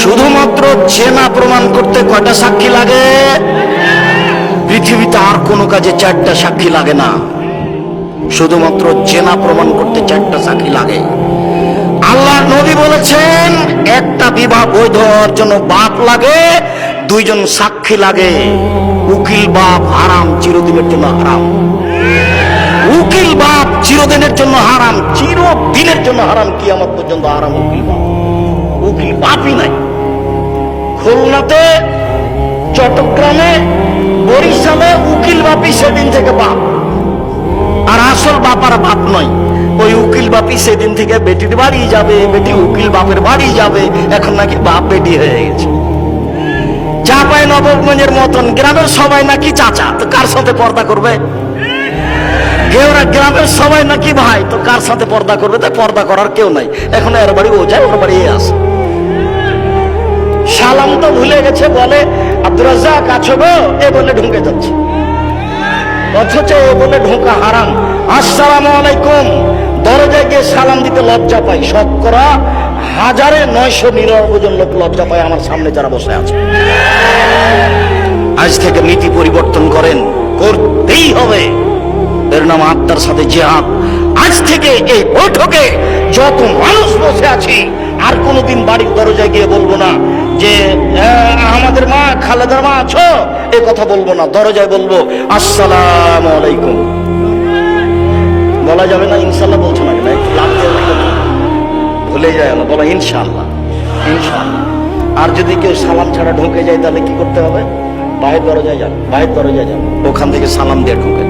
শুধুমাত্র জেনা প্রমাণ করতে কয়টা সাক্ষী লাগে? পৃথিবীতে আর কোনো কাজে 4টা সাক্ষী লাগে না, শুধুমাত্র জেনা প্রমাণ করতে 4টা সাক্ষী লাগে। আল্লাহ নবী বলেছেন একটা বিবাহ বৈধ হওয়ার জন্য বাপ লাগে, 2জন সাক্ষী লাগে। উকিল বাপ হারাম, চিরদিনের জন্য হারাম। উকিল বাপ চিরদিনের জন্য হারাম, চিরদিনের জন্য হারাম, কিয়ামত পর্যন্ত হারাম উকিল বাপ। উকিল বাপই নাই। খুলনাতে, চট্টগ্রামে, বরিশালে উকিল বাপই সেদিন থেকে বাপ, আর আসল বাপ আর বাপ নয়। ওই উকিল বাপই সেদিন থেকে বেটির বাড়ি যাবে, বেটি উকিল বাপের বাড়ি যাবে। এখন নাকি বাপ বেটি হয়ে গেছে। চাপাই নবাবগঞ্জের মতন গ্রামের সবাই নাকি চাচা, তো কার সাথে পর্দা করবে? কেউরা গ্রামের সবাই নাকি ভাই, তো কার সাথে পর্দা করবে? তাই পর্দা করার কেউ নাই। এখন এর বাড়ি ও যায়, ওর বাড়ি এ আসে। সালাম তো ভুলে গেছে, বলে আব্দুর রাজ্জাক আছো গো, এ বলে ঢুকে যাচ্ছে, অথচ এ বলে ঢোকা হারাম। আসসালামু আলাইকুম, দরজায় গিয়ে সালাম দিতে লজ্জা পাই। শতকরা 1999 জন লোক লজ্জা পায় আমার সামনে যারা বসে আছে। আজ থেকে নীতি পরিবর্তন করেন, করতেই হবে। এর নাম আত্মার সাথে জিহাদ। আজ থেকে এই বৈঠকে যত মানুষ বসে আছি, আর কোনোদিন বাড়ির দরজায় গিয়ে বলবো না যে আমাদের মা খালেদার মা আছো, এ কথা বলবো না। দরজায় বলবো আসসালামু আলাইকুম। বলা যাবে না ইনশাল্লাহ? বলছো না কেন? একটু লাভ দিয়ে ভুলে যায় না, বলা ইনশাল্লাহ, ইনশাল্লাহ। আর যদি কেউ সালাম ছাড়া ঢুকে যায়, তাহলে কি করতে হবে? বাইরের দরজায় যান, বাইরের দরজায় যান, ওখান থেকে সালাম দিয়ে ঢুকে।